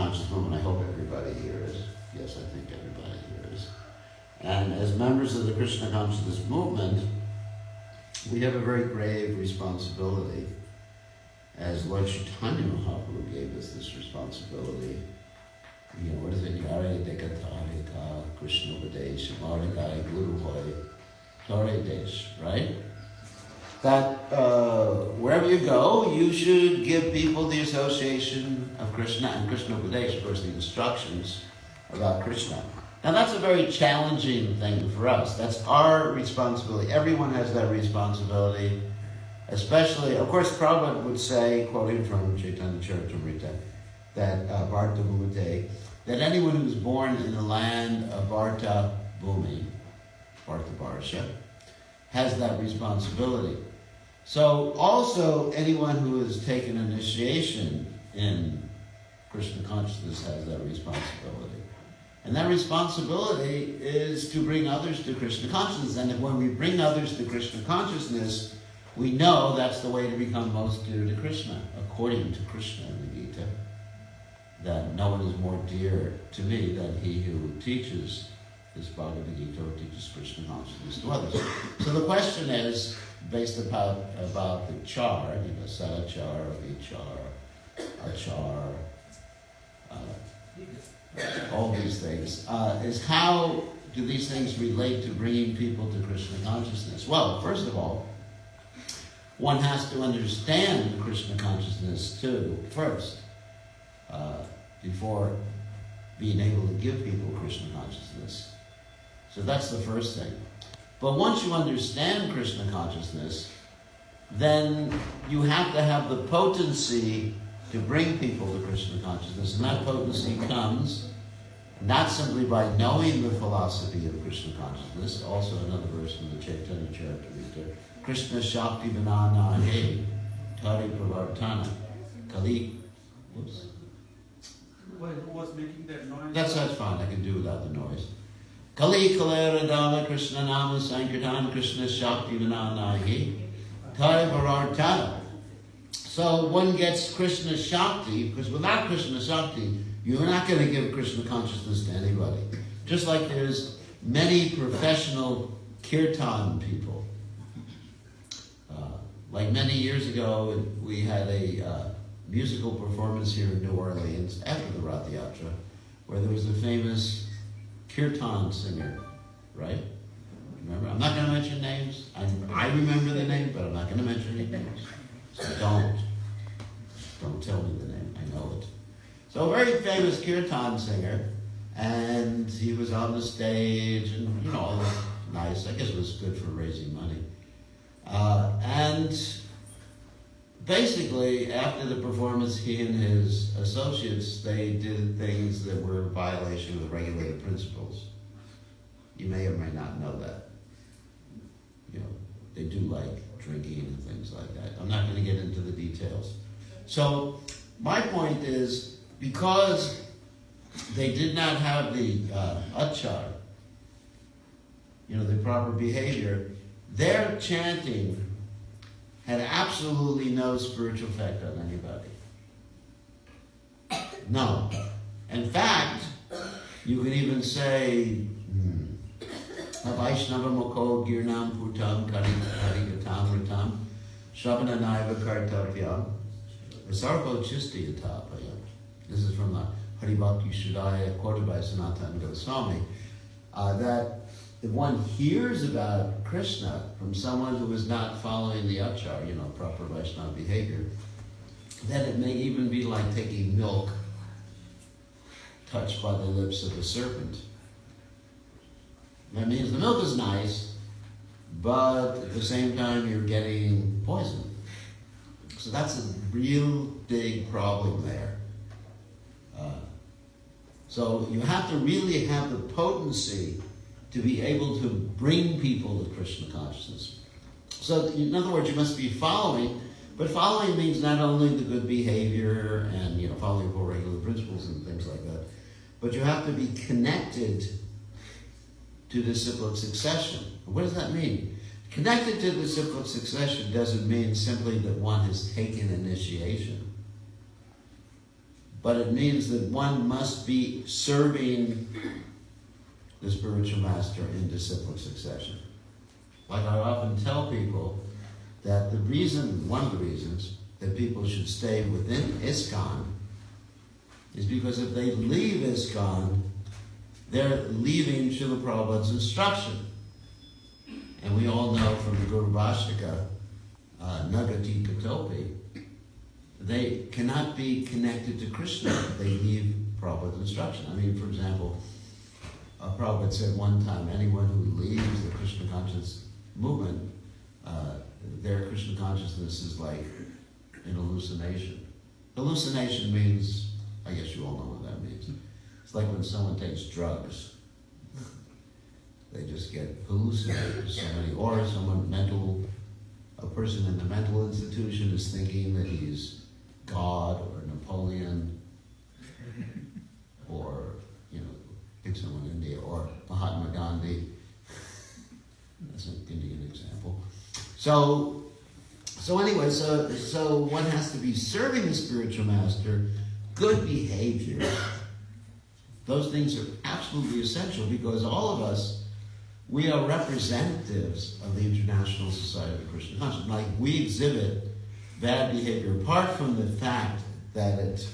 consciousness movement. I hope everybody here is. Yes, I think everybody here is. And as members of the Krishna consciousness movement, we have a very grave responsibility. As Lord Chaitanya Mahaprabhu gave us this responsibility, what is it? Yare Dekatare Krishna Vadesh, Marikai Guru Hoy, Tore Desh, right? That wherever you go, you should give people the association of Krishna and Krishna Vadesh, of course, the instructions about Krishna. Now that's a very challenging thing for us. That's our responsibility. Everyone has that responsibility. Especially, of course, Prabhupada would say, quoting from Chaitanya Charitamrita, that Bharta Bhumite, that anyone who's born in the land of Bharta Bhumi, Bharta Barsha, has that responsibility. So also, anyone who has taken initiation in Krishna consciousness has that responsibility. And that responsibility is to bring others to Krishna consciousness. And when we bring others to Krishna consciousness, we know that's the way to become most dear to Krishna, according to Krishna in the Gita, that no one is more dear to me than he who teaches this Bhagavad Gita or teaches Krishna consciousness to others. So the question is, based about the char, sadachar, vichar, achar, all these things, is how do these things relate to bringing people to Krishna consciousness? Well, first of all, one has to understand Krishna consciousness too, first, before being able to give people Krishna consciousness. So that's the first thing. But once you understand Krishna consciousness, then you have to have the potency to bring people to Krishna consciousness. And that potency comes not simply by knowing the philosophy of Krishna consciousness, also another verse from the Chaitanya Charitamrita, Krishna Shakti Vinana He, Tari Pravartana, Kali. Whoops. Well, who was making that noise? That's fine, I can do without the noise. Kali Kalera Dama Krishna Nama Sankirtan Krishna Shakti Vinana He, Tari Pravartana. So one gets Krishna Shakti, because without Krishna Shakti, you're not going to give Krishna consciousness to anybody. Just like there's many professional kirtan people. Like many years ago, we had a musical performance here in New Orleans after the Rath Yatra, where there was a famous kirtan singer, right? Remember? I'm not going to mention names. I remember the name, but I'm not going to mention any names. So don't tell me the name. I know it. So a very famous kirtan singer, and he was on the stage, and all was nice. I guess it was good for raising money. And basically, after the performance, he and his associates, they did things that were a violation of the regulated principles. You may or may not know that. They do like drinking and things like that. I'm not going to get into the details. So my point is, because they did not have the achar, the proper behavior, their chanting had absolutely no spiritual effect on anybody. No. In fact, you can even say, Vaishnava Moko Girnam Putam Karigatam Ritam Shabana Naiva Kartavya Sarvo Chistiyatapaya. This is from the Haribhakti Shuddhaya quoted by Sanatana Goswami. That if one hears about Krishna from someone who is not following the achar, proper Vaishnava behavior, then it may even be like taking milk touched by the lips of a serpent. That means the milk is nice, but at the same time you're getting poison. So that's a real big problem there. So you have to really have the potency to be able to bring people to Krishna consciousness. So in other words, you must be following, but following means not only the good behavior and following four regular principles and things like that, but you have to be connected to the disciplic succession. What does that mean? Connected to the disciplic succession doesn't mean simply that one has taken initiation, but it means that one must be serving the spiritual master in disciplic succession. Like I often tell people that one of the reasons that people should stay within ISKCON is because if they leave ISKCON, they're leaving Srila Prabhupada's instruction. And we all know from the Guru Bhashika, Nagati Katopi, they cannot be connected to Krishna if they leave Prabhupada's instruction. I mean, for example, Prabhupada said one time, anyone who leaves the Krishna conscious movement, their Krishna consciousness is like an hallucination. Hallucination means, I guess you all know what that means. It's like when someone takes drugs. They just get hallucinated. Or a person in the mental institution is thinking that he's God or Napoleon or, pick someone in India, or Mahatma Gandhi. That's an Indian example. So anyway, so one has to be serving the spiritual master, good behavior. Those things are absolutely essential because all of us, we are representatives of the International Society of Krishna Consciousness. Like, we exhibit bad behavior, apart from the fact that it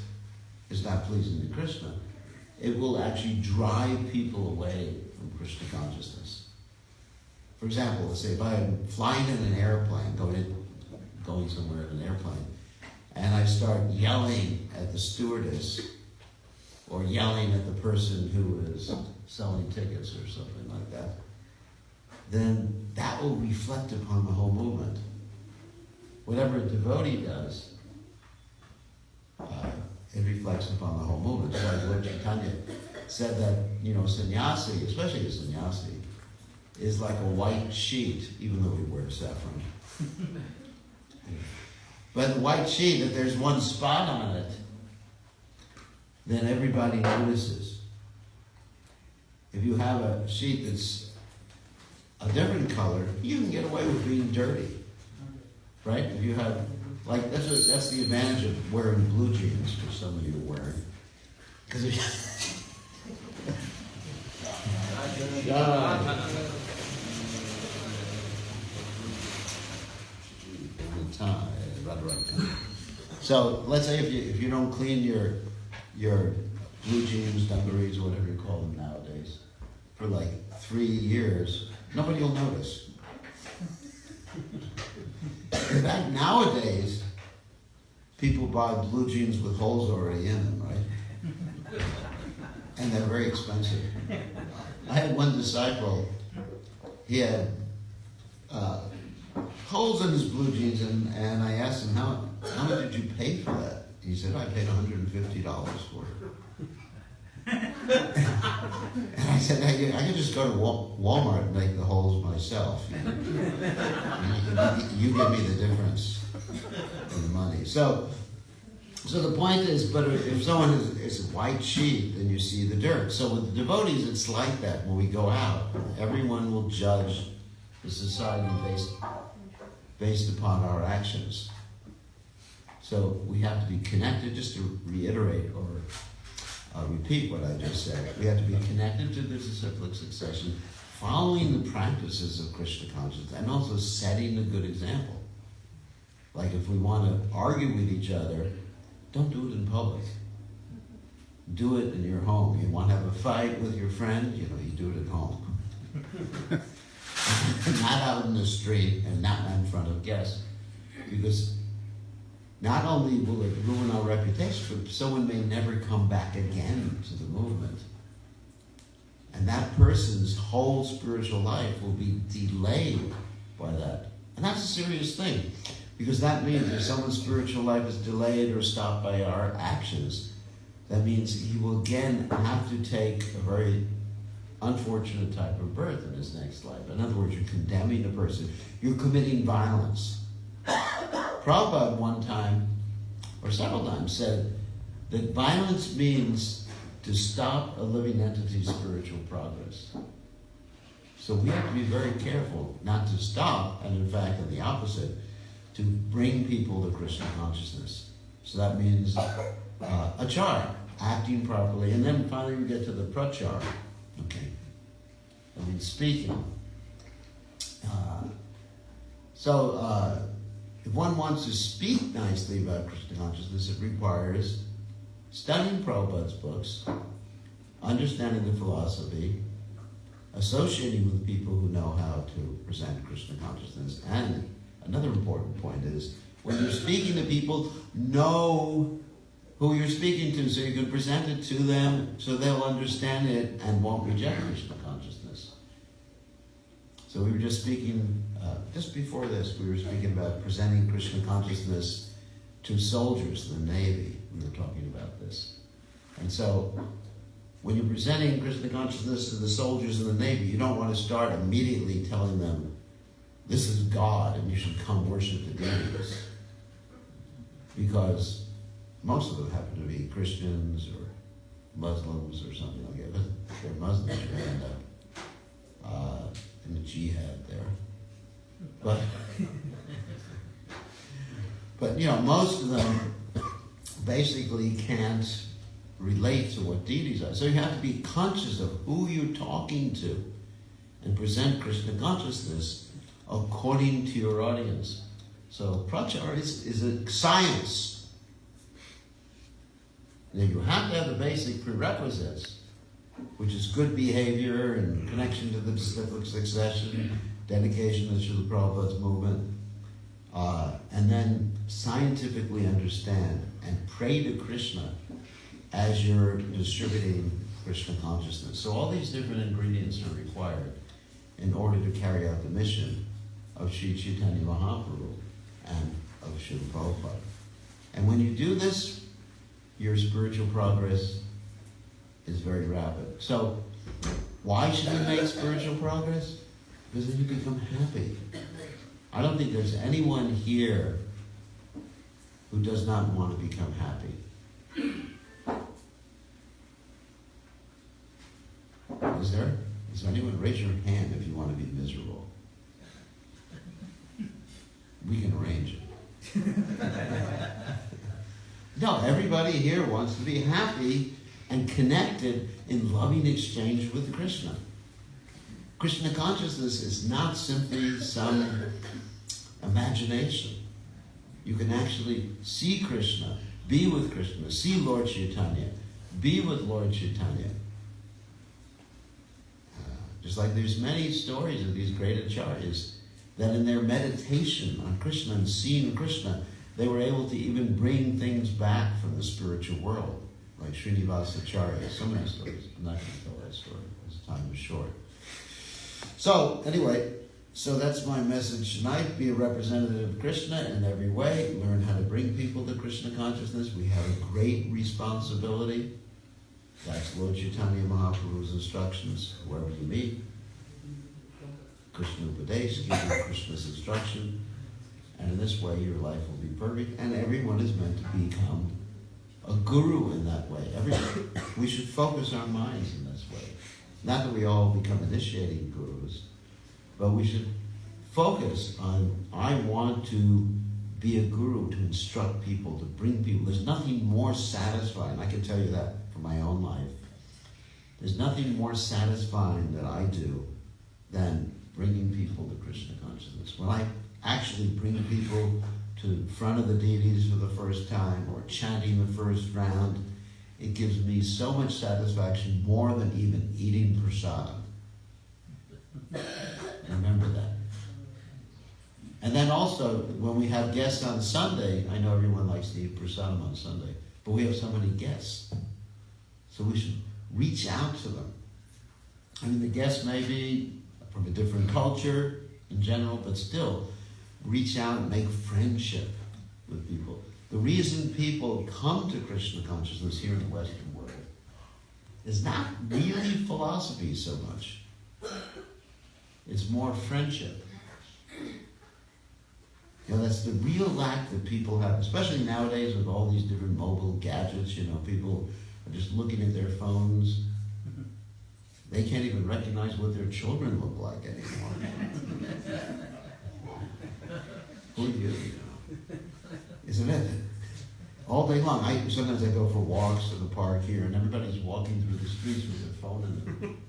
is not pleasing to Krishna, it will actually drive people away from Krishna consciousness. For example, let's say if I'm flying in an airplane, going somewhere in an airplane, and I start yelling at the stewardess, or yelling at the person who is selling tickets or something like that, then that will reflect upon the whole movement. Whatever a devotee does, it reflects upon the whole movement. So like Lord Chaitanya said that, sannyasi, especially a sannyasi, is like a white sheet, even though he wears saffron. But the white sheet, if there's one spot on it, then everybody notices. If you have a sheet that's a different color, you can get away with being dirty. Right? If you have, that's the advantage of wearing blue jeans, which some of you are wearing. Because if So let's say if you don't clean your blue jeans, dungarees, whatever you call them nowadays, for like 3 years, nobody will notice. In fact, nowadays, people buy blue jeans with holes already in them, right? And they're very expensive. I had one disciple, he had holes in his blue jeans, and I asked him, how much did you pay for that? He said, I paid $150 for it. And I said, I could just go to Walmart and make the holes myself. You give me the difference in the money. So the point is, but if someone is a white sheet, then you see the dirt. So with the devotees, it's like that. When we go out, everyone will judge the society based upon our actions. So we have to be connected, just to reiterate or repeat what I just said. We have to be connected to the disciplic succession, following the practices of Krishna consciousness, and also setting a good example. Like if we want to argue with each other, don't do it in public. Do it in your home. You want to have a fight with your friend, you do it at home. Not out in the street and not in front of guests. Because not only will it ruin our reputation, but someone may never come back again to the movement. And that person's whole spiritual life will be delayed by that. And that's a serious thing. Because that means if someone's spiritual life is delayed or stopped by our actions, that means he will again have to take a very unfortunate type of birth in his next life. In other words, you're condemning a person. You're committing violence. Prabhupada one time, or several times, said that violence means to stop a living entity's spiritual progress. So we have to be very careful not to stop, and in fact, the opposite, to bring people to Krishna consciousness. So that means achar, acting properly, and then finally we get to the prachar. Okay, I mean speaking. If one wants to speak nicely about Krishna consciousness, it requires studying Prabhupada's books, understanding the philosophy, associating with people who know how to present Krishna consciousness, and another important point is, when you're speaking to people, know who you're speaking to so you can present it to them so they'll understand it and won't reject Krishna consciousness. So we were just speaking, just before this, we were speaking about presenting Krishna consciousness to soldiers in the Navy. We were talking about this. And so, when you're presenting Krishna consciousness to the soldiers in the Navy, you don't want to start immediately telling them, this is God and you should come worship the deities. Because most of them happen to be Christians or Muslims or something like that. If they're Muslims, you end up in the jihad there. But most of them basically can't relate to what deities are. So you have to be conscious of who you're talking to and present Krishna consciousness according to your audience. So prachar is a science. Now you have to have the basic prerequisites, which is good behavior and connection to the cyclic succession, dedication to Srila Prabhupada's movement, and then scientifically understand and pray to Krishna as you're distributing Krishna consciousness. So all these different ingredients are required in order to carry out the mission of Sri Chaitanya Mahaprabhu and of Srila Prabhupada. And when you do this, your spiritual progress is very rapid. So, why should we make spiritual progress? Because then you become happy. I don't think there's anyone here who does not want to become happy. Is there? Is there anyone? Raise your hand if you want to be miserable. We can arrange it. No, everybody here wants to be happy and connected in loving exchange with Krishna. Krishna consciousness is not simply some imagination. You can actually see Krishna, be with Krishna, see Lord Chaitanya, be with Lord Chaitanya. Just like there's many stories of these great acharyas that in their meditation on Krishna and seeing Krishna, they were able to even bring things back from the spiritual world, like Srinivasa Acharya. So many stories. I'm not going to tell that story because time is short. So, anyway, so that's my message tonight. Be a representative of Krishna in every way. Learn how to bring people to Krishna consciousness. We have a great responsibility. That's Lord Chaitanya Mahaprabhu's instructions, wherever you meet. Krishna Upadesh, give you Krishna's instruction. And in this way, your life will be perfect. And everyone is meant to become a guru in that way. Everyone. We should focus our minds in this way. Not that we all become initiating gurus, but we should focus on, I want to be a guru, to instruct people, to bring people. There's nothing more satisfying, I can tell you that from my own life. There's nothing more satisfying that I do than bringing people to Krishna consciousness. When I actually bring people to the front of the deities for the first time, or chanting the first round, it gives me so much satisfaction, more than even eating prasadam. Remember that. And then also, when we have guests on Sunday, I know everyone likes to eat prasadam on Sunday, but we have so many guests. So we should reach out to them. I mean, the guests may be from a different culture in general, but still, reach out and make friendship with people. The reason people come to Krishna consciousness here in the Western world is not really philosophy so much. It's more friendship. That's the real lack that people have, especially nowadays with all these different mobile gadgets. People are just looking at their phones. They can't even recognize what their children look like anymore. Who are you? Isn't it? all day long. Sometimes I go for walks to the park here, and everybody's walking through the streets with their phone in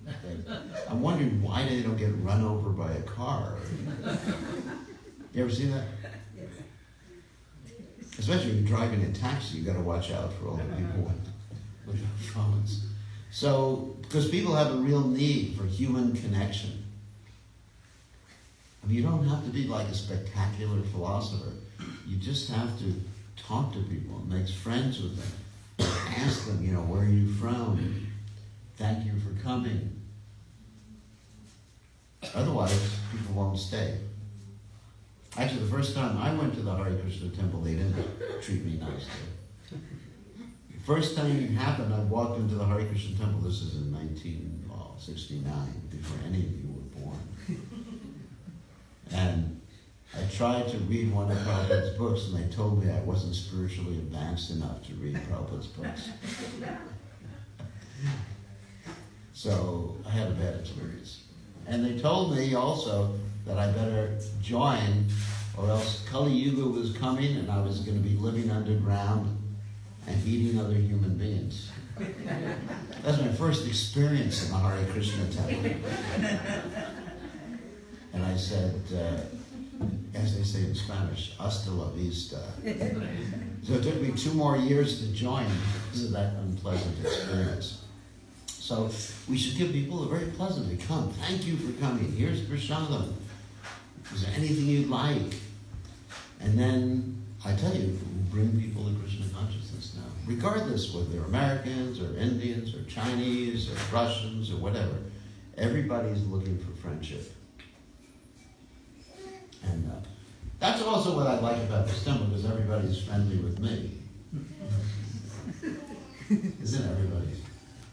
their thing. I'm wondering why they don't get run over by a car. You ever see that? Especially when you're driving a taxi, you got to watch out for all the people with their phones. So, because people have a real need for human connection. I mean, you don't have to be like a spectacular philosopher. You just have to talk to people, make friends with them, ask them, where are you from? Thank you for coming. Otherwise, people won't stay. Actually, the first time I went to the Hare Krishna temple, they didn't treat me nicely. The first time it happened, I walked into the Hare Krishna temple. This is in 1969, before any of you were born. And I tried to read one of Prabhupada's books, and they told me I wasn't spiritually advanced enough to read Prabhupada's books. So I had a bad experience. And they told me also that I better join, or else Kali Yuga was coming and I was going to be living underground and eating other human beings. That's my first experience in the Hare Krishna temple. And I said, as they say in Spanish, hasta la vista. So it took me 2 more years to join because of that unpleasant experience. So we should give people a very pleasantly, come, thank you for coming, here's prasadam. Is there anything you'd like? And then, I tell you, bring people to Krishna consciousness now. Regardless whether they're Americans or Indians or Chinese or Russians or whatever. Everybody's looking for friendship. And that's also what I like about this temple, because everybody's friendly with me. Isn't everybody?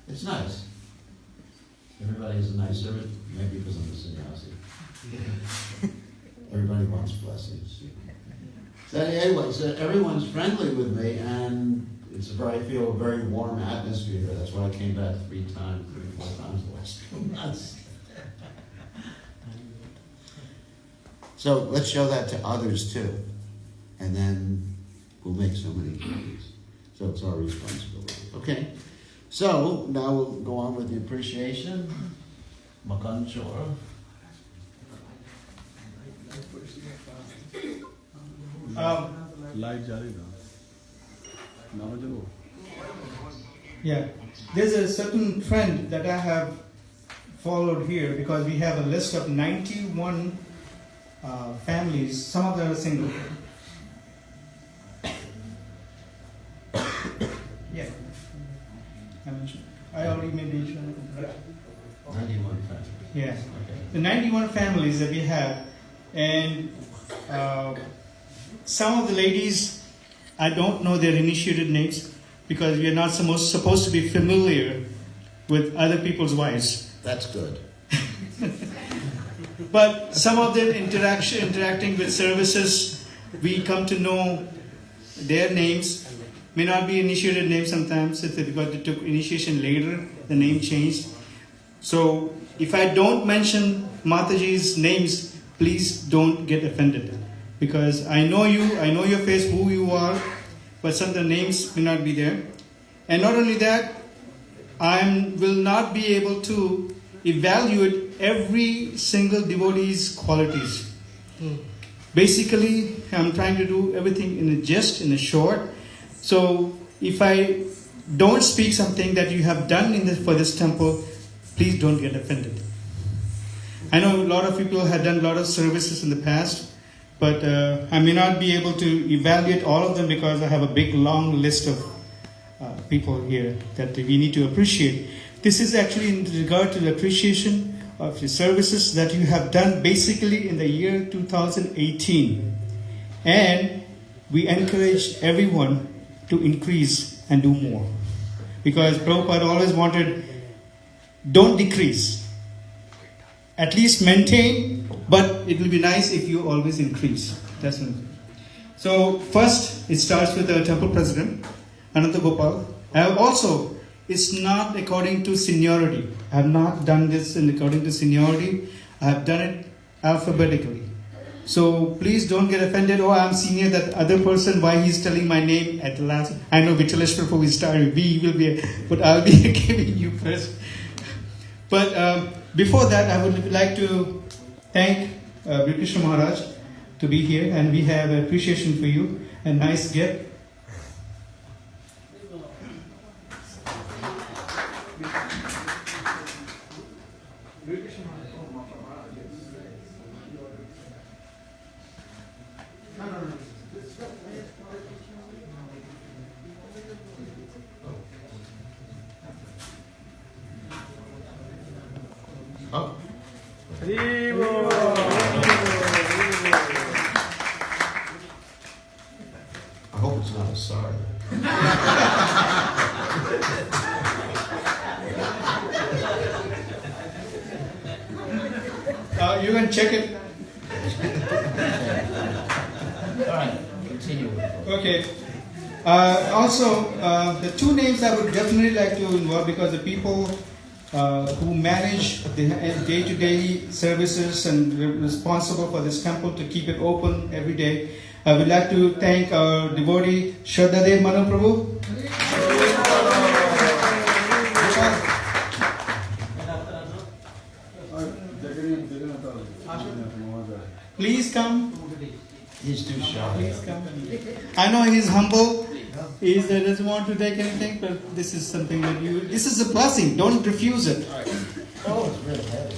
It's nice. Everybody's a nice servant, maybe because I'm a sannyasi. Everybody wants blessings. So anyway, so everyone's friendly with me, and I feel a very warm atmosphere. That's why I came back 3 or 4 times the last 2 months. So let's show that to others too. And then we'll make so many copies. So it's our responsibility. Okay. So now we'll go on with the appreciation. Makan Chora. Yeah, there's a certain trend that I have followed here, because we have a list of 91 families. Some of them are single. Yeah, I already made mention. 91 families. Yeah, Okay. the 91 families that we have, and some of the ladies, I don't know their initiated names, because we are not supposed to be familiar with other people's wives. That's good. But some of them interacting with services, we come to know their names. May not be initiated names sometimes, because they took initiation later, the name changed. So if I don't mention Mataji's names, please don't get offended. Because I know you, I know your face, who you are, but some of the names may not be there. And not only that, I will not be able to evaluate every single devotee's qualities. Basically, I'm trying to do everything in a short. So if I don't speak something that you have done for this temple, please don't get offended. I know a lot of people have done a lot of services in the past, but I may not be able to evaluate all of them, because I have a big long list of people here that we need to appreciate. This is actually in regard to the appreciation of the services that you have done basically in the year 2018. And we encourage everyone to increase and do more. Because Prabhupada always wanted, don't decrease. At least maintain, but it will be nice if you always increase. That's one thing. So first, it starts with the temple president, Ananta Gopal. It's not according to seniority. I have not done this according to seniority. I have done it alphabetically. So please don't get offended. Oh, I'm senior. That other person, why he's telling my name at the last? I know Vichaleshwar before we start. We will be, but I'll be giving you first. But before that, I would like to thank British Maharaj to be here, and we have appreciation for you. A nice gift. Oh. I hope it's not a sorry. You can check it. All right, continue. Okay. Also, the two names I would definitely like to involve, because the people who manage the day-to-day services and responsible for this temple to keep it open every day. I would like to thank our devotee Shraddhadev Manu Prabhu. Please come. He's too shy. Please come. I know he's humble. He doesn't want to take anything, but this is something that this is a blessing. Don't refuse it. Oh, it's really heavy.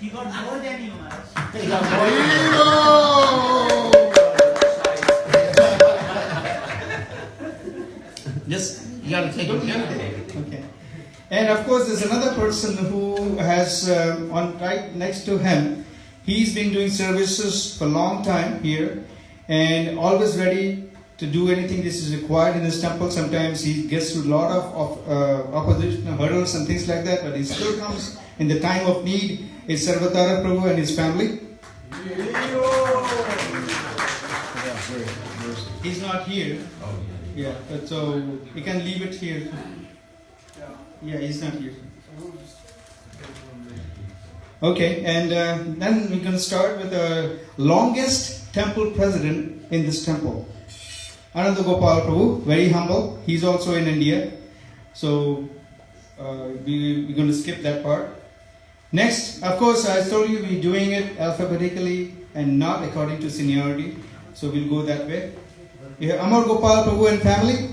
He got more than you, Maharaj. He got more. Just You gotta take it carefully. okay. And of course, there's another person who has on right next to him. He's been doing services for a long time here, and always ready to do anything this is required in this temple. Sometimes he gets through a lot of opposition, hurdles and things like that, but he still comes in the time of need. Is Sarvatara Prabhu and his family. He's not here. Oh, Yeah, but so we can leave it here. Yeah, he's not here. Okay, and then we're going to start with the longest temple president in this temple. Ananda Gopal Prabhu, very humble. He's also in India. So we're going to skip that part. Next, of course, I told you we're doing it alphabetically and not according to seniority. So we'll go that way. We have Amar Gopal Prabhu and family.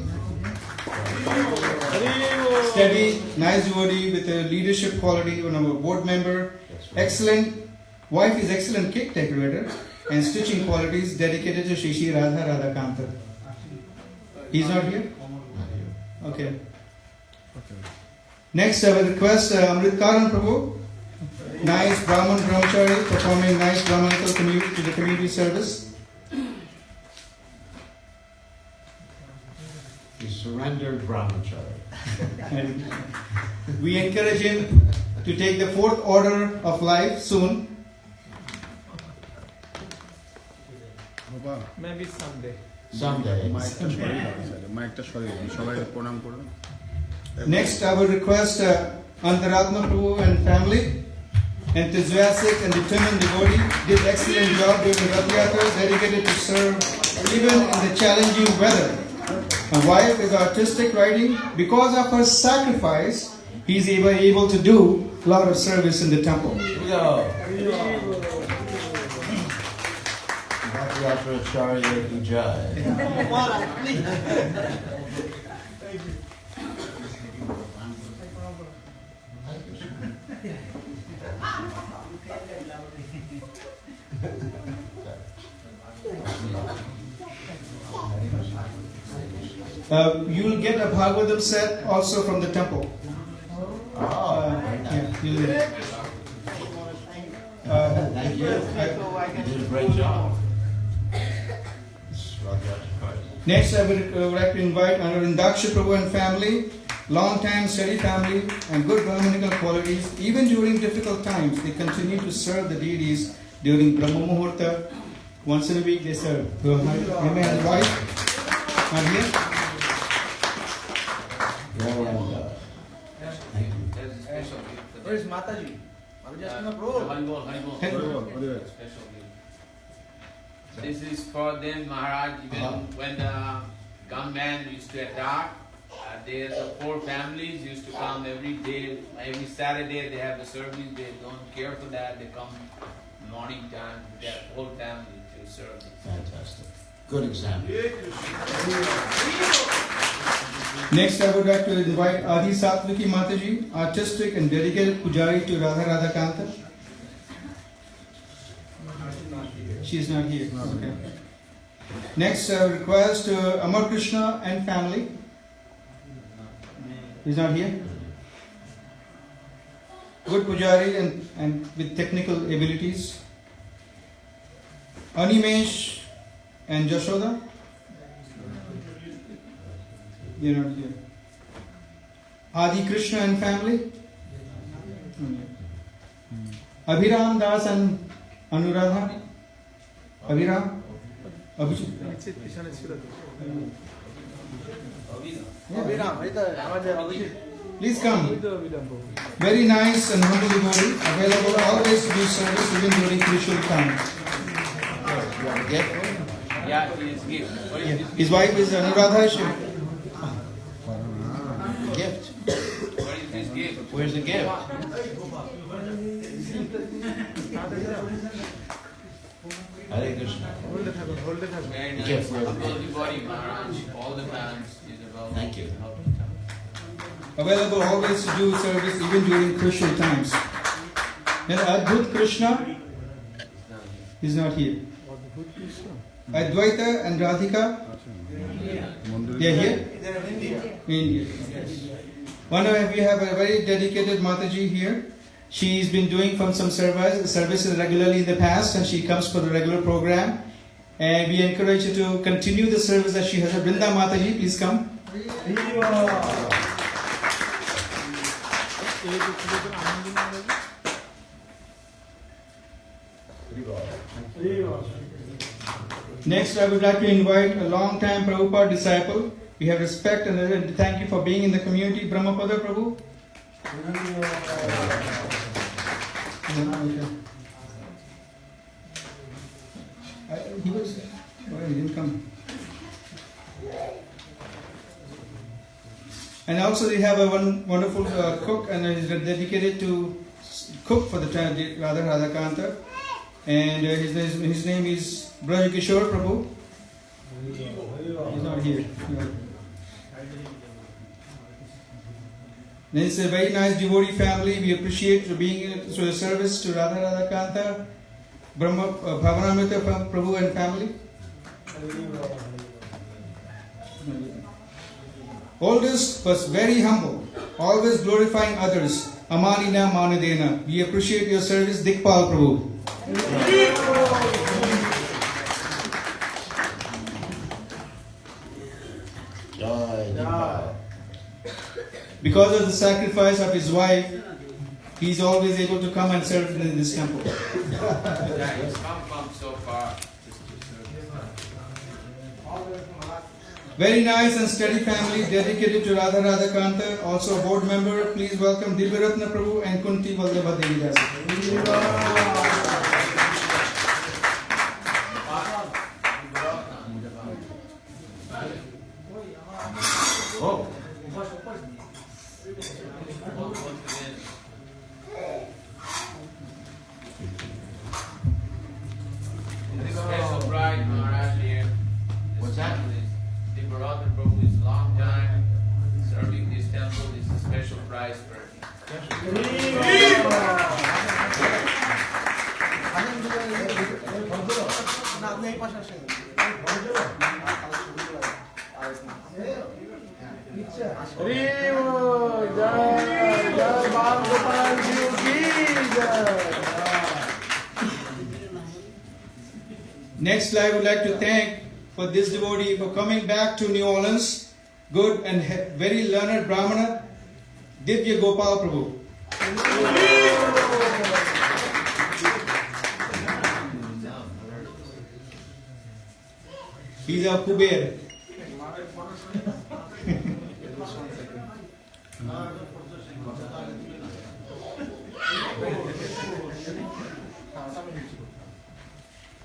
Steady, nice devotee with a leadership quality, one of our board member. Excellent wife is excellent cake decorator and stitching qualities, dedicated to Shri Shri Radha Radhakanta. He's not here? Okay. Next I will request Amrit Karan Prabhu. Nice Brahman Brahmachari performing nice Brahmanical to the community service. He surrendered brahmachari. And we encourage him to take the fourth order of life soon. Maybe someday. Someday. Next, I will request Antaratma Prabhu and family, enthusiastic and determined devotee, did excellent job during the Rath Yatra, dedicated to serve even in the challenging weather. My wife is artistic writing. Because of her sacrifice, he is able to do a lot of service in the temple. Acharya Ki Jai. You will get a Bhagavatam set also from the temple. Thank you. You You did a great job. Next, I would like to invite Anurindaksha Prabhu and family, long-time steady family, and good Brahmanical qualities. Even during difficult times, they continue to serve the deities during Brahma Muhurta. Once in a week, they serve. Him and his wife are here. Thank you. Where is Mataji? Haribol. Special gift. This is for them, Maharaj. Even when the gunman used to attack, there the four families used to come every day, every Saturday. They have the service. They don't care for that. They come morning time with their whole family to serve. Fantastic. Good example. Next, I would like to invite Adi Satviki Mataji, artistic and dedicated pujari to Radha Kanta. She is not here. Okay. Next, I request Amar Krishna and family. He is not here. Good pujari and with technical abilities. Animesh and Jashoda. They are not here. Adi Krishna and family. Abhiram Das and Anuradha. Abhiram. Abhijit. Please come. Very nice and humble devotee. Available always to do service even during crucial times. Yeah, he is gift. What is this? His wife is Anuradha. Gift. What is this gift? Where's the gift? Hare Krishna. Very nice. Gift. Humble devotee, Maharaj. All the fans is about. Thank you. Available always to do service even during crucial times. Then Adbhut Krishna is not here. Advaita and Radhika, they are here? India. One of we have a very dedicated Mataji here. She's been doing some services regularly in the past, and she comes for the regular program. And we encourage her to continue the service that she has. Brinda Mataji, please come. Next, I would like to invite a long-time Prabhupada disciple. We have respect and thank you for being in the community. Brahmapada Prabhu. He was. Oh, he didn't come. And also, they have a wonderful cook, and is dedicated to cook for the Radha Kanta. And his name is Braj Kishore Prabhu. He's not here. No. Then it's a very nice devotee family. We appreciate being through the service to Radha Kanta, Bhavanamrita Prabhu and family. Oldest was very humble, always glorifying others. Amanina Manadena. We appreciate your service, Dikpal Prabhu. Because of the sacrifice of his wife, he is always able to come and serve in this temple. Yeah, he's come from so far. Very nice and steady family dedicated to Radha Kanta. Also a board member. Please welcome Divyaratna Prabhu and Kunti Vallabha Devi Das. Oh. This special bride, Maharaj here. What's that? The Bharata Prabhu is long time serving this temple. This is a special prize for him. Next, I would like to thank for this devotee for coming back to New Orleans. Good and very learned Brahmana, Divya Gopal Prabhu. He's a Kuber.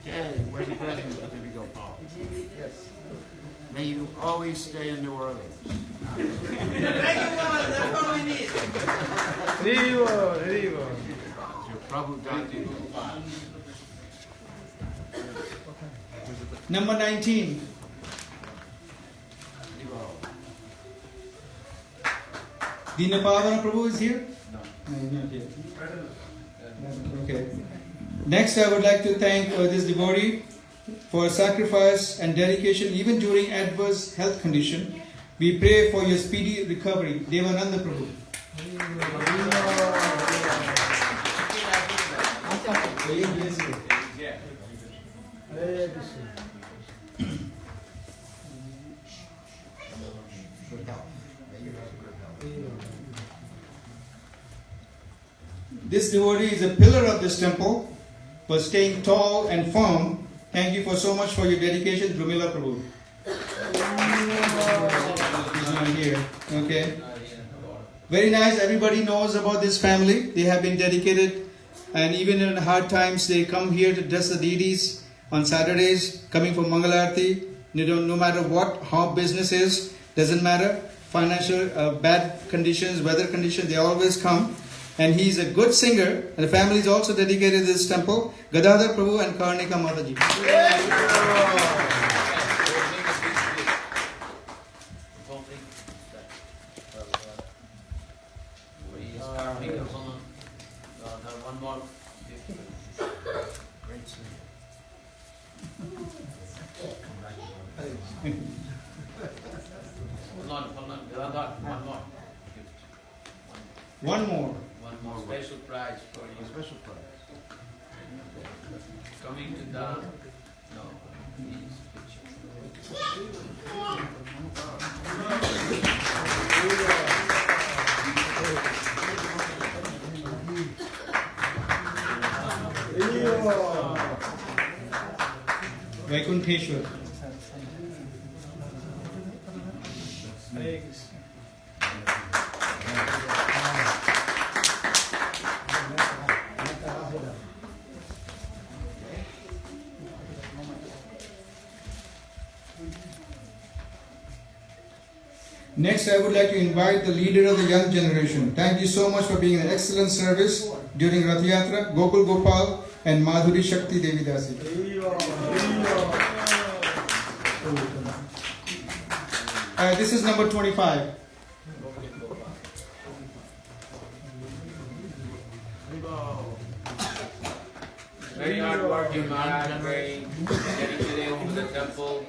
Okay, where's the present? There we go, Paul. Yes. May you always stay in New Orleans. Thank you, Mama. That's all we need. Your Prabhu Dati. Number 19. Dinapavana Prabhu is here? No, he's not here. Okay. Next, I would like to thank this devotee for sacrifice and dedication even during adverse health condition. We pray for your speedy recovery. Devananda Prabhu. This devotee is a pillar of this temple for staying tall and firm. Thank you for so much for your dedication, Drumila Prabhu. He's not here. Okay. Very nice. Everybody knows about this family. They have been dedicated, and even in hard times, they come here to bless the deities on Saturdays, coming for Mangalarti. No matter what, how business is, doesn't matter. Financial, bad conditions, weather conditions, they always come. And he is a good singer, and the family is also dedicated to this temple. Gadadhar Prabhu and Karnika Mataji. One more. Great singer. Hold on. One more. One more. One more special prize for you. Special prize. Coming to the these Vaikunteshwar. Next, I would like to invite the leader of the young generation. Thank you so much for being an excellent service during Rath Yatra, Gokul Gopal and Madhuri Shakti Devi Dasi. This is number 25. very hard working Maharaj, very dedicated to the temple.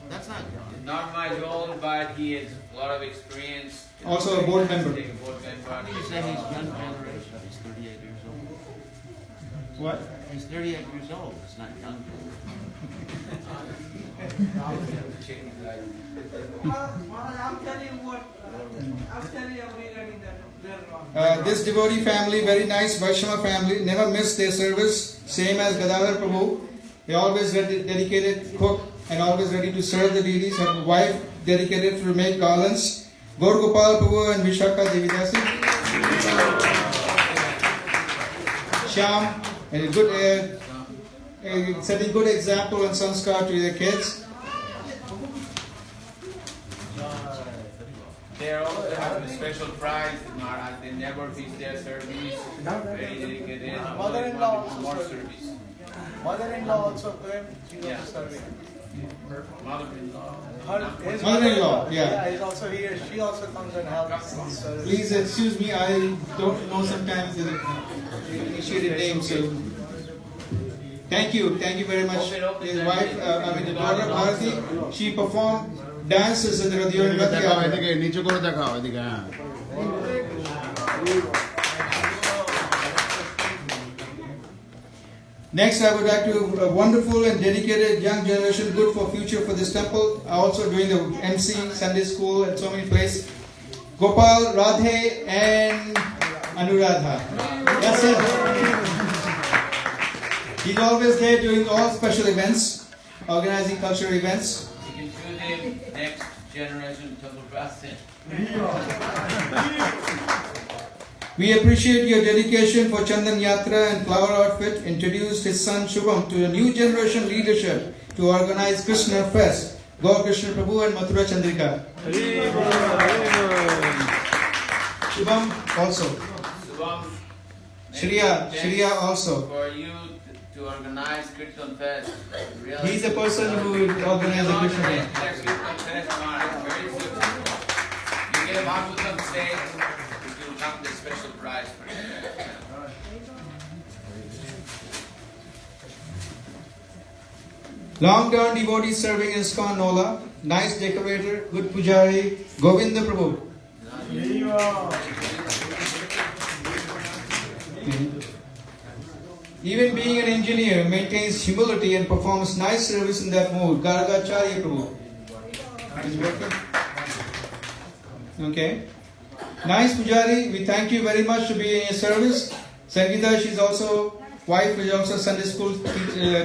That's not young. Not much old, but he has a lot of experience. Also a board member. Being a board member. You say he's young generation. He's 38 years old. What? He's 38 years old. It's not young. I'm telling you what. I'm telling you regarding that. This devotee family, very nice Vaishnava family, never miss their service, same as Gadadhar Prabhu. They always dedicated cook and always ready to serve the deities. Her wife dedicated to make garlands. Gaur Gopal Prabhu and Vishaka Devidasi. Shyam, and a good, setting good example and sanskar to their kids. They also have a special prize in Maharaj. They never miss their service. Very dedicated. Mother-in-law Always want to do more also service. Mother-in-law also came. She was Yeah. serving. Mother-in-law. His Mother-in-law, yeah. is also here. She also comes and helps. So Please excuse me, I don't know sometimes the initiated name, so. Thank you very much. His wife, the daughter Bharati, she performed dances in the Radhiyoni Rath দেখাও Yatra. এদিকে নিচে করে দেখাও এদিকে হ্যাঁ Next, I would like to a wonderful and dedicated young generation, good for future for this temple. Also doing the MC Sunday school at so many places. Gopal, Radhe, and Anuradha. That's it. He's always there doing all special events, organizing cultural events. You can choose him next generation temple president. We appreciate your dedication for Chandan Yatra and flower outfit. Introduced his son Shubham to a new generation leadership to organize Krishna Fest. Gaur Krishna Prabhu and Mathura Chandrika. Shubham also. Subham, Shriya also. for you to organize Kirtan Fest. Really. He's the person who organized the Krishna Fest. Kirtan Fest, Maharaj, very successful. You get Bhagavatam stage, it will come the special prize for you. Long-term devotee serving in ISKCON Nola. Nice decorator, good pujari, Govinda Prabhu. Even being an engineer, maintains humility and performs nice service in that mode. Gargacharya Prabhu. Is working. Okay. Nice pujari. We thank you very much to be in your service. Sangeeta, she's also wife, is also Sunday school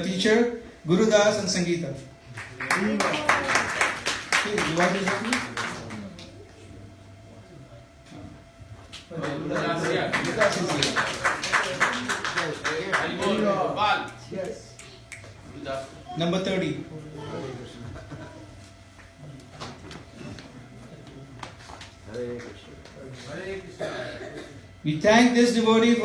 teacher. Guru Das and Sangeeta. Your wife is working? Yes. Number 30. We thank this devotee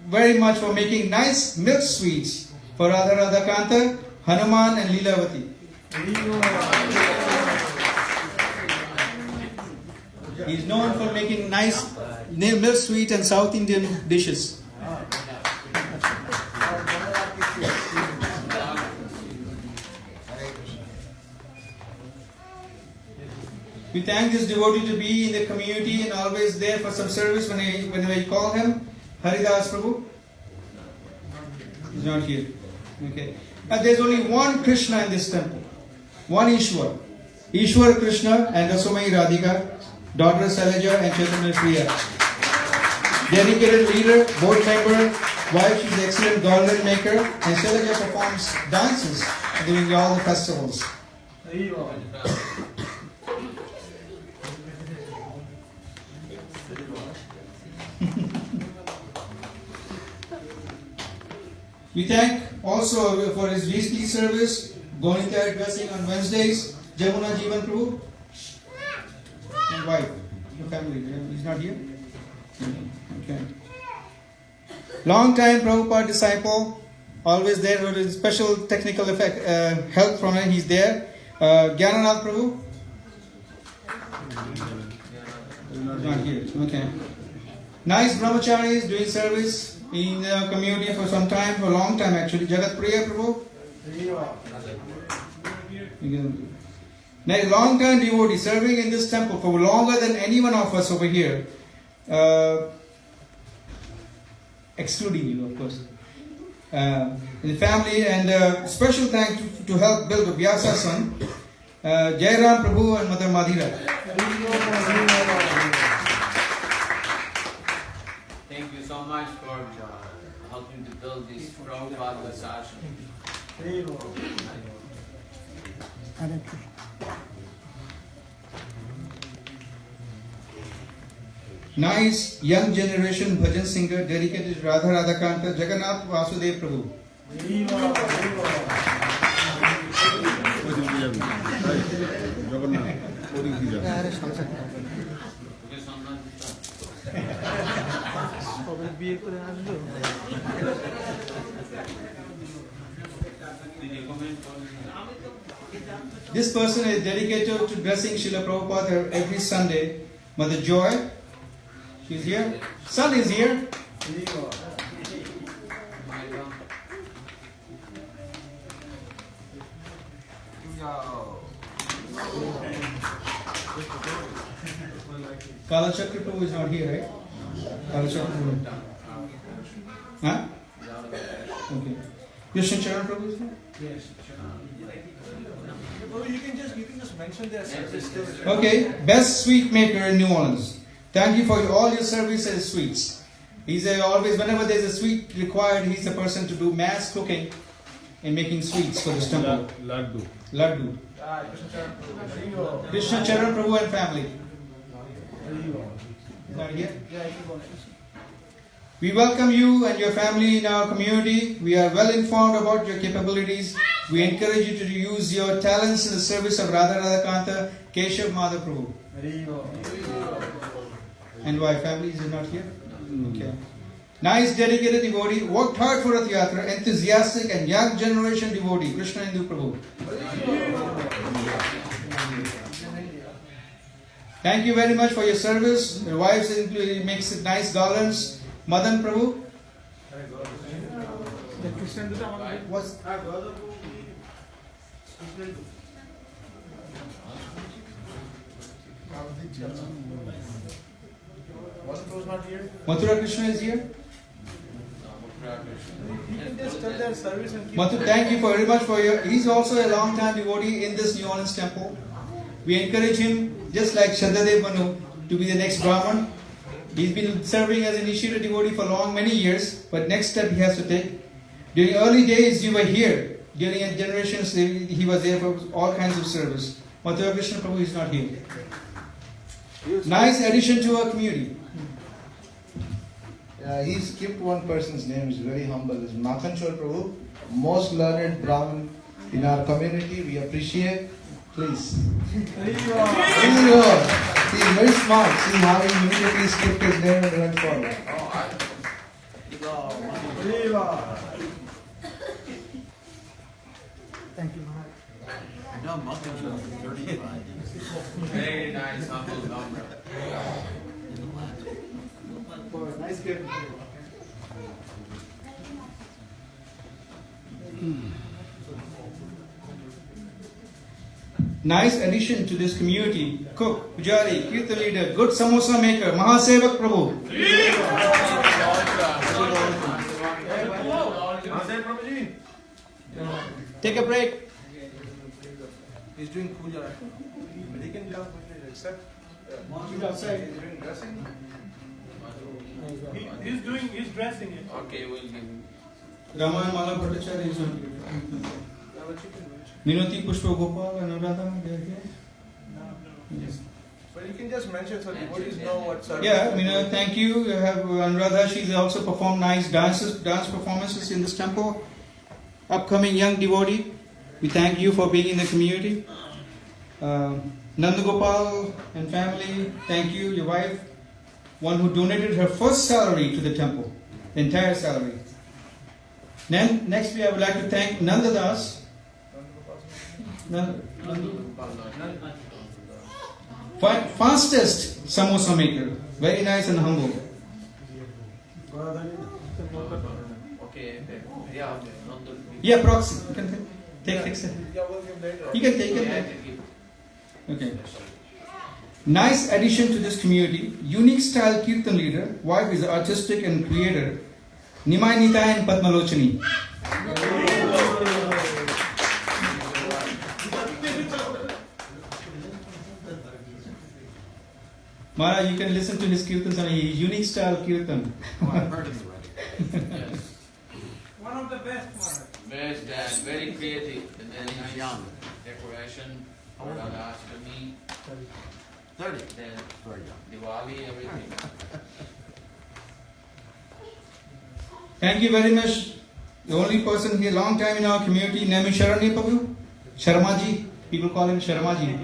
very much for making nice milk sweets for Radha Radhakanta, Hanuman and Leelavati. He is known for making nice milk sweet and South Indian dishes. We thank this devotee to be in the community and always there for some service when we call him. Haridas Prabhu. He's not here. Okay. And there's only one Krishna in this temple. One Ishwar. Ishwar Krishna and Rasomai Radhika, daughter Sailaja and Chaitanya Priya. Dedicated leader, board member, wife, she's an excellent garland maker, and Sailaja performs dances during all the festivals. We thank also for his weekly service, Gonita dressing on Wednesdays, Jamuna Jivan Prabhu, and wife, the family. He's not here? Okay. Long time Prabhupada disciple, always there with his special technical help from him, he's there. Gyananath Prabhu? He's not here. Okay. Nice brahmacharis doing service in the community for some time, for a long time actually. Jagat Priya Prabhu. Next, long time devotee serving in this temple for longer than any one of us over here. Excluding you, of course. The family, and special thanks to help build the Vyasa son, Jairam Prabhu and Mother Madhira. Thank you so much for helping to build this Prabhupada ashram. Nice young generation bhajan singer dedicated to Radha Radhakanta, Jagannath Vasudev Prabhu. This person is dedicated to dressing Srila Prabhupada every Sunday. Mother Joy, she's here. Son is here. Kalachakra Prabhu is not here, right? Kalachakra Prabhu. Huh? Okay. Krishna Charan Prabhu is here? Yes. Oh, you can just mention their service. Okay, best sweet maker in New Orleans. Thank you for all your service and sweets. He's always, whenever there's a sweet required, he's the person to do mass cooking and making sweets for this temple. Laddu. Laddu. Krishna Charan Prabhu and family. Not not here? Yeah, I can go next. We welcome you and your family in our community. We are well informed about your capabilities. We encourage you to use your talents in the service of Radha Radhakanta Keshav Madhaprabhu. And why? Family is not here? Okay. Nice, dedicated devotee, worked hard for Rath Yatra, enthusiastic and young generation devotee, Krishna Hindu Prabhu. Thank you very much for your service. Your wife makes it nice garlands. Madan Prabhu. What's Was not here. Mathura Krishna is here? You can just tell their service and keep. Mathu, thank you very much for your. He's also a long time devotee in this New Orleans temple. We encourage him, just like Shraddhadev Manu, to be the next Brahman. He's been serving as an initiated devotee for many years, but next step he has to take. During early days, you were here. During generations, he was there for all kinds of service. Mathura Krishna Prabhu is not here. Nice addition to our community. He skipped one person's name, is very humble. Is Makhanchor Prabhu, most learned Brahmin in our community. We appreciate. Please. There you go. See, very smart. See how he immediately skipped his name and went forward. Thank you, Maharaj. No, Makhanchor 35. Very nice, humble number. Nice gift. Nice addition to this community. Cook, pujari, kirtan leader, good samosa maker, Mahasevak Prabhu. Take a break. He's doing puja. But he can jump except he's doing dressing. He's dressing it. Okay, we'll give him. Raman Mala Bhattacharya is on. Minoti Pushpa Gopal and Anuradha, they are here. But you can just mention so devotees know what service. Yeah, thank you. You have Anuradha, she's also performed nice dance performances in this temple. Upcoming young devotee, we thank you for being in the community. Nandagopal and family, thank you. Your wife, one who donated her first salary to the temple, the entire salary. Then, next I would like to thank Nandadas. Fastest samosa maker, very nice and humble. Okay, yeah, Yeah, proxy. You can take it. Yeah, we'll give later. You can take it. Okay. Nice addition to this community. Unique style kirtan leader. Wife is artistic and creator. Nimai Nitai and Padmalochani. Maharaj, you can listen to his kirtans and his unique style kirtan. Oh, I've heard him already. Yes. One of the best ones. Best and very creative. And then He's young. decoration, Radha Ashtami, 30. then Very young. Diwali, everything. Thank you very much. The only person here, long time in our community, name is Sharani Prabhu. Sharmaji. People call him Sharmaji.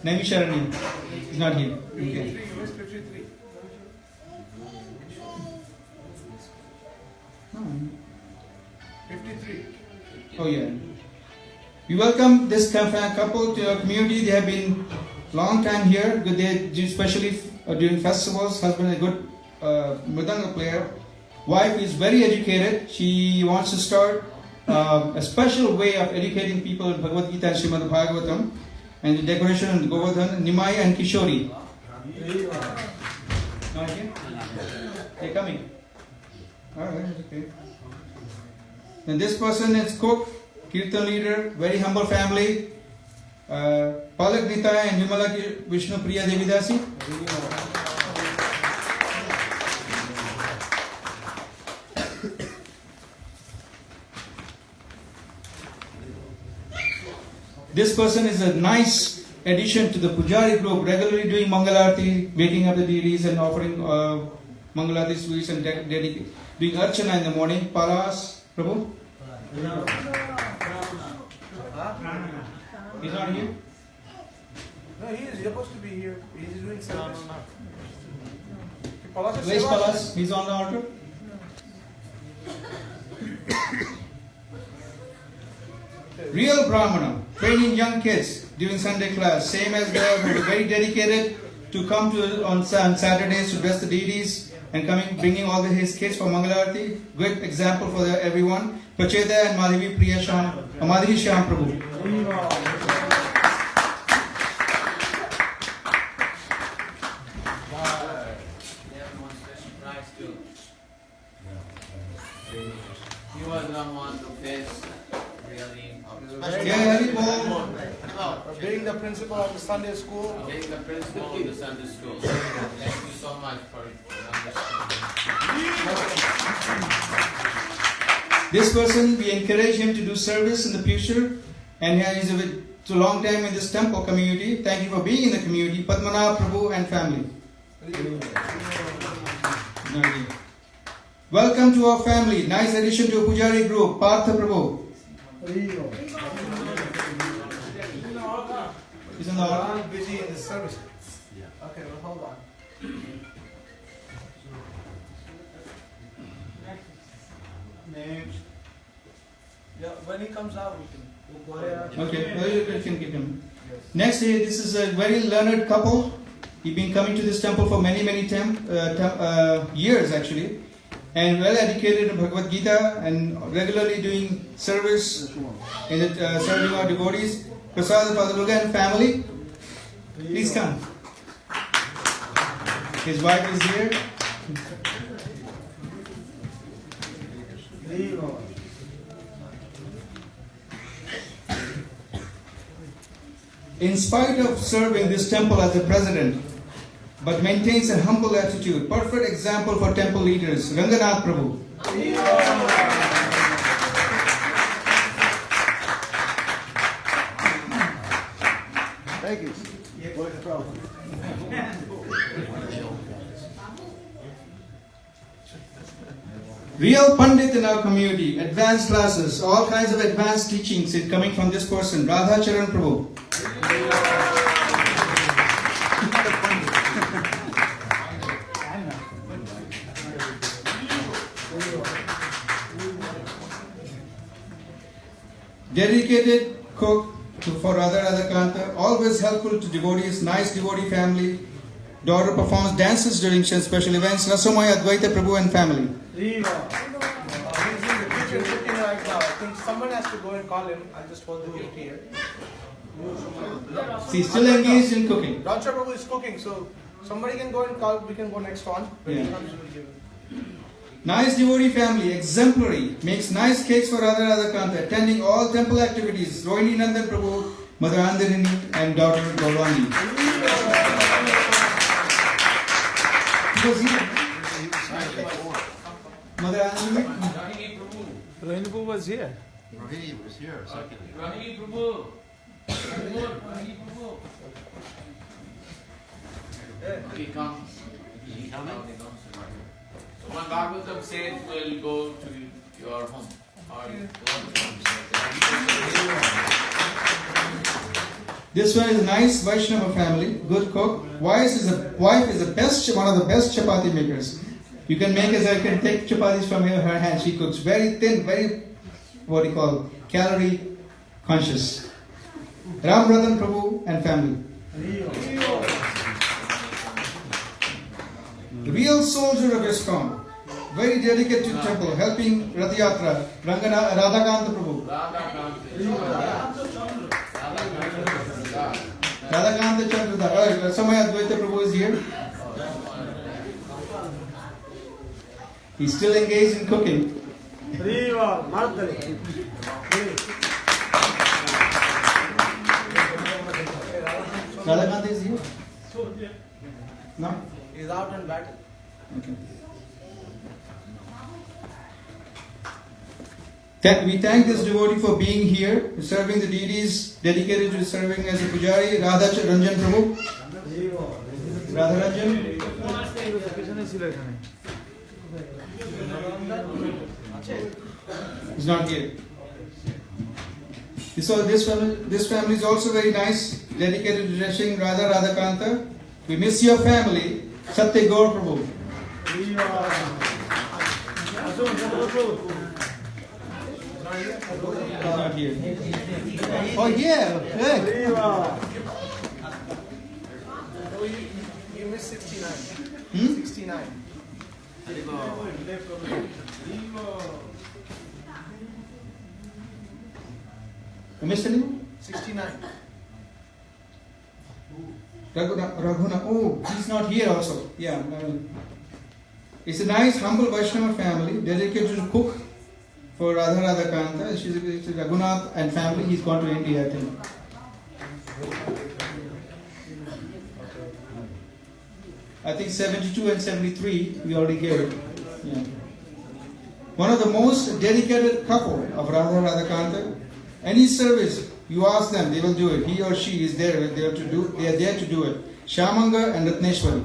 Name is Sharani. He's not here. Okay. 53. No. 53. Oh yeah. We welcome this couple to our community. They have been long time here. They do especially during festivals. Husband is a good mridanga player. Wife is very educated. She wants to start a special way of educating people in Bhagavad Gita and Srimad Bhagavatam. And the decoration and Govardhan, Nimai and Kishori. Not here? They're coming. Alright, okay. And this person is cook, kirtan leader, very humble family. Palak Nitai and Vimala Vishnu Priya Devidasi. This person is a nice addition to the Pujari group, regularly doing Mangalarti, waking up the deities and offering Mangalarti sweets and doing Archana in the morning. Paras, Prabhu? He's not here? No, he is supposed to be here. He's doing service. Where's Palas? He's on the altar? Real Brahmana, training young kids during Sunday class, same as they are very dedicated to come to on Saturdays to bless the deities and bringing all his kids for Mangalarti. Good example for everyone. Pacheta and Madhavi Priya Sham, Madhavi Shyam Prabhu. He was the one to face really. Being the principal of the Sunday school. Being the principal of the Sunday school. Thank you so much for understanding. This person, we encourage him to do service in the future, and he is a long time in this temple community. Thank you for being in the community. Padmanabh Prabhu and family. Welcome to our family. Nice addition to a Pujari group. Partha Prabhu. He's in the altar. I'm busy in the service. Okay, well, hold on. Yeah, when he comes out, we can. Okay, well, you can give him. Next, this is a very learned couple. He's been coming to this temple for many years actually, and well educated in Bhagavad Gita and regularly doing service in the, serving our devotees. Prasad Padaluga and family, please come. His wife is here. In spite of serving this temple as the president, but maintains a humble attitude. Perfect example for temple leaders. Ranganath Prabhu. Thank you. Real Pandit in our community, advanced classes, all kinds of advanced teachings is coming from this person, Radha Charan Prabhu. Dedicated cook for Radha Kanta, always helpful to devotees, nice devotee family. Daughter performs dances during special events. Rasamaya Advaita Prabhu and family. He's in the kitchen cooking right now. I think someone has to go and call him. I'll just hold the gift here. She's still engaged in cooking. Raja Prabhu is cooking, so somebody can go and call. We can go next one. When he comes, we'll give him. Nice devotee family, exemplary, makes nice cakes for Radha Kanta, attending all temple activities. Rohini Nandan Prabhu, Mother Andarini, and daughter Gaurani. Mother Andarini? Rohini Prabhu was here. Rohini was here a second ago. Rohini Prabhu. Rohini Prabhu. He comes. He comes. So when Bhagavatam says we'll go to your home. This one is a nice Vaishnava family, good cook. Wife is the best, one of the best chapati makers. You can make as I can take chapatis from her hand. She cooks very thin, very calorie conscious. Ram Ratan Prabhu and family. Real soldier of ISKCON, very dedicated to temple, helping Rath Yatra, Radhakanta Prabhu. Radhakanta Chandra, Samaya Advaita Prabhu is here. He's still engaged in cooking. Radhakanta is here? No? He's out in battle. Okay. We thank this devotee for being here, serving the deities, dedicated to serving as a pujari, Radha Ranjan Prabhu. Radha Ranjan. He's not here. So this family is also very nice, dedicated to dressing Radha Radhakanta. We miss your family, Satya Gaur Prabhu. Not here. Oh yeah, good. You missed 69. 69. You missed anyone? 69. Raghuna. Oh, he's not here also. Yeah. It's a nice, humble Vaishnava family, dedicated to cook for Radha Radhakanta. She's Raghunath and family. He's gone to India, I think. I think 72 and 73, we already gave it. Yeah. One of the most dedicated couple of Radha Radhakanta. Any service, you ask them, they will do it. He or she is there, they are there to do it. Shamanga and Ratneshwari.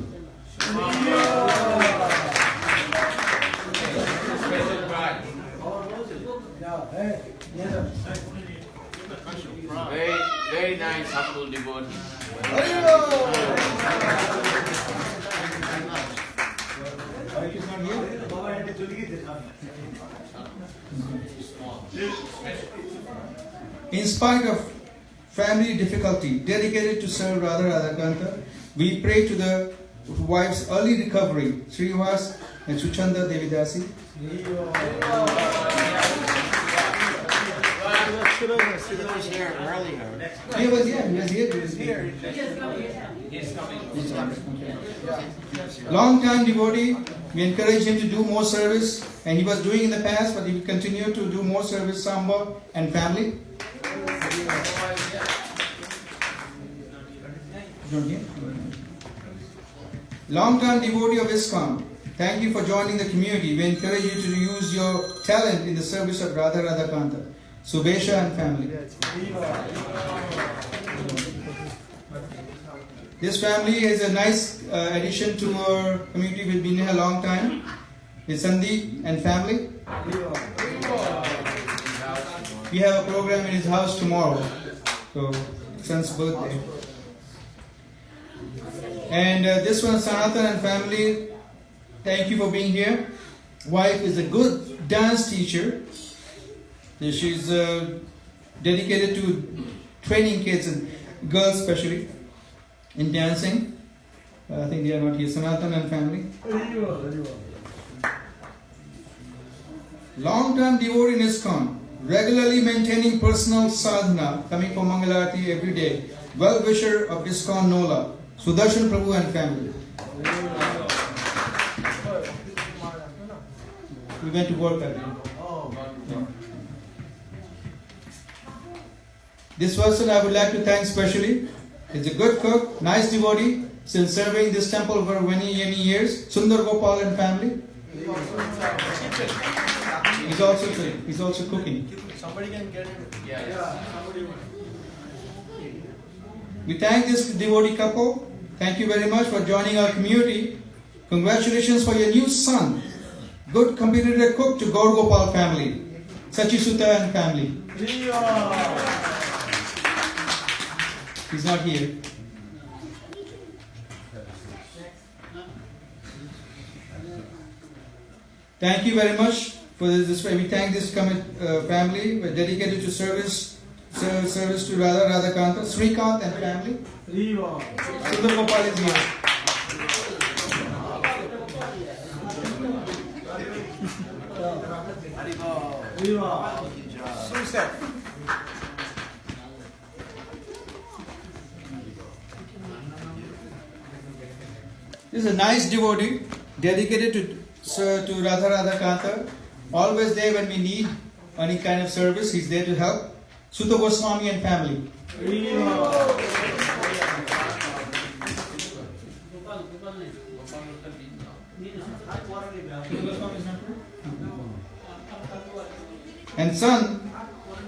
Very, very nice, humble devotee. In spite of family difficulty, dedicated to serve Radha Radhakanta, we pray to the wife's early recovery, Srivas and Suchanda Devidasi. He was here earlier. He was here. He was here. He's coming. Long time devotee. We encourage him to do more service, and he was doing in the past, but he will continue to do more service, Samba and family. Long time devotee of ISKCON. Thank you for joining the community. We encourage you to use your talent in the service of Radha Radhakanta. Subesha and family. This family is a nice addition to our community. We've been here a long time. It's Sandeep and family. We have a program in his house tomorrow. So, son's birthday. And this one, Sanatan and family. Thank you for being here. Wife is a good dance teacher. She's dedicated to training kids and girls especially in dancing. I think they are not here. Sanatan and family. Long-term devotee in ISKCON, regularly maintaining personal sadhana, coming for Mangalarati every day. Well-wisher of ISKCON Nola, Sudarshan Prabhu and family. We went to work that day. This person I would like to thank specially. He's a good cook, nice devotee, still serving this temple for many years. Sundar Gopal and family. He's also cooking. Somebody can get him. We thank this devotee couple. Thank you very much for joining our community. Congratulations for your new son. Good competitor cook to Gaur Gopal family. Sachisuta and family. He's not here. Thank you very much for this. We thank this family. We're dedicated to service to Radha Radhakanta, Srikant and family. Sundar Gopal is here. This is a nice devotee, dedicated to Radha Radhakanta. Always there when we need any kind of service, he's there to help. Sutta Goswami and family. And son,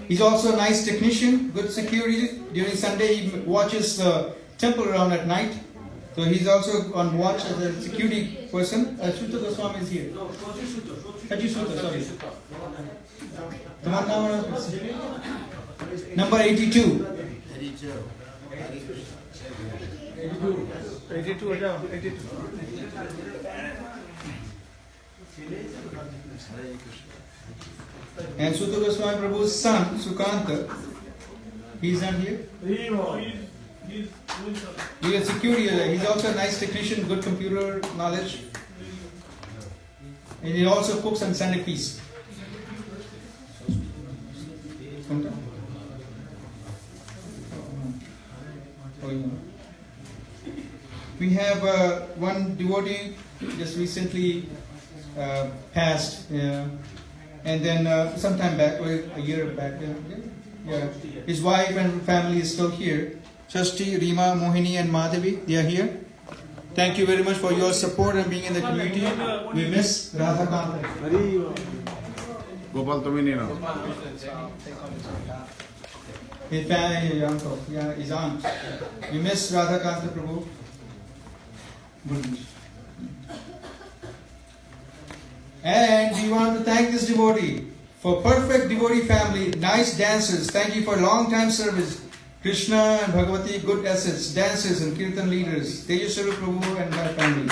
he's also a nice technician, good security. During Sunday, he watches the temple around at night. So he's also on watch as a security person. Sutta Goswami is here. Kaji Sutta, sorry. Number 82. 82 And Sutta Goswami Prabhu's son, Sukanta, he's not here. He's a security. He's also a nice technician, good computer knowledge. And he also cooks on Sunday feast. We have one devotee just recently passed, and then sometime back, a year back, his wife and family is still here. Shashti, Rima, Mohini and Madhavi, they are here. Thank you very much for your support and being in the community. We miss Radha Kanta. Gopal Tominino. His family, uncle, his aunt. We miss Radha Kanta Prabhu. And we want to thank this devotee for perfect devotee family, nice dancers. Thank you for long time service. Krishna and Bhagavati, good assets, dancers and kirtan leaders. Tejaswaru Prabhu and my family.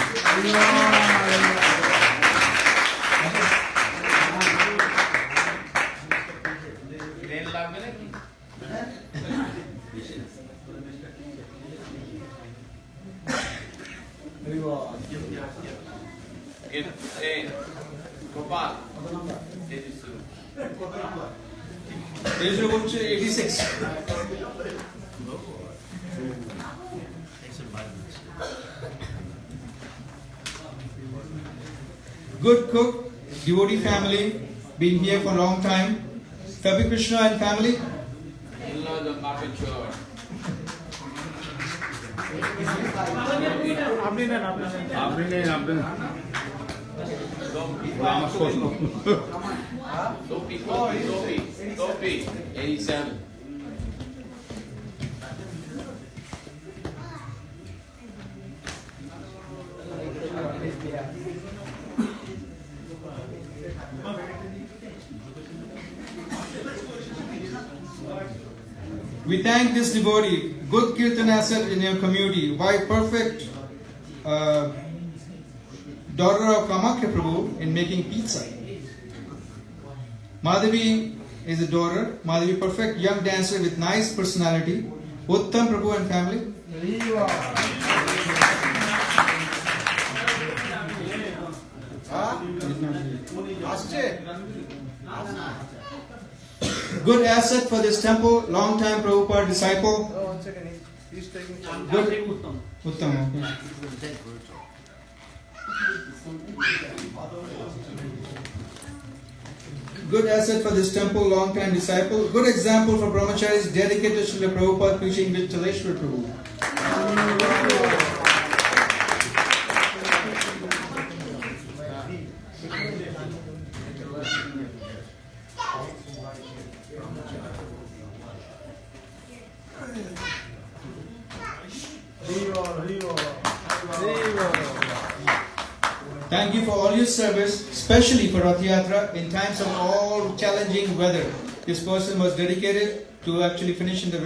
Gopal. Tejaswaru 86. Good cook, devotee family, been here for a long time. Kavi Krishna and family. Topi, 87. We thank this devotee, good kirtan asset in your community. Why perfect daughter of Kamakya Prabhu in making pizza. Madhavi is a daughter. Madhavi, perfect young dancer with nice personality. Uttam Prabhu and family. Good asset for this temple, long time Prabhupada disciple. Oh, 1 second. He's taking Good. Uttam. Okay. Good asset for this temple, long time disciple. Good example for brahmacharis dedicated to Srila Prabhupada preaching with Taleshwar Prabhu. Thank you for all your service, especially for Rath Yatra in times of all challenging weather. This person was dedicated to actually finishing the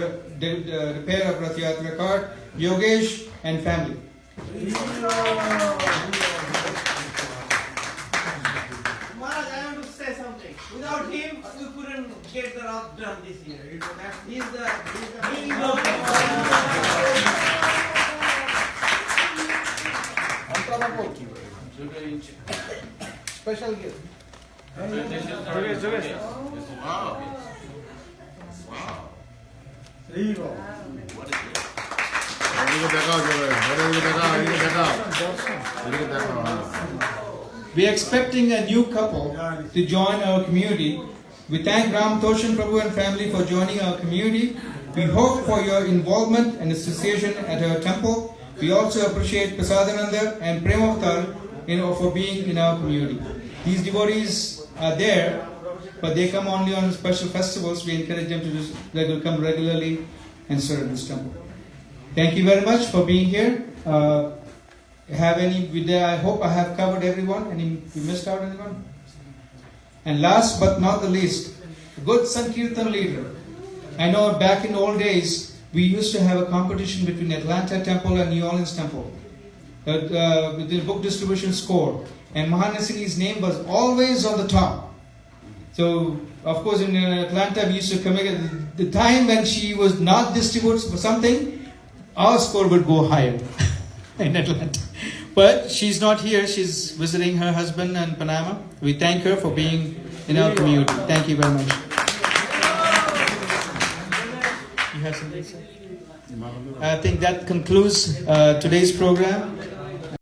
repair of Rath Yatra cart, Yogesh and family. Maharaj, I want to say something. Without him, we couldn't get the Rath done this year. You know that he's the special gift. We are expecting a new couple to join our community. We thank Ram Toshan Prabhu and family for joining our community. We hope for your involvement and association at our temple. We also appreciate Prasadananda and Premavtar for being in our community. These devotees are there but they come only on special festivals. We encourage them to come regularly and serve this temple. Thank you very much for being here. I hope I have covered everyone. We missed out anyone? And last but not the least, a good Sankirtan leader. I know back in old days, we used to have a competition between Atlanta Temple and New Orleans Temple with the book distribution score. And Mahana Singh's name was always on the top. So, of course, in Atlanta, we used to come at the time when she was not distributed for something, our score would go higher in Atlanta. But she's not here. She's visiting her husband in Panama. We thank her for being in our community. Thank you very much. You have something to say? I think that concludes today's program.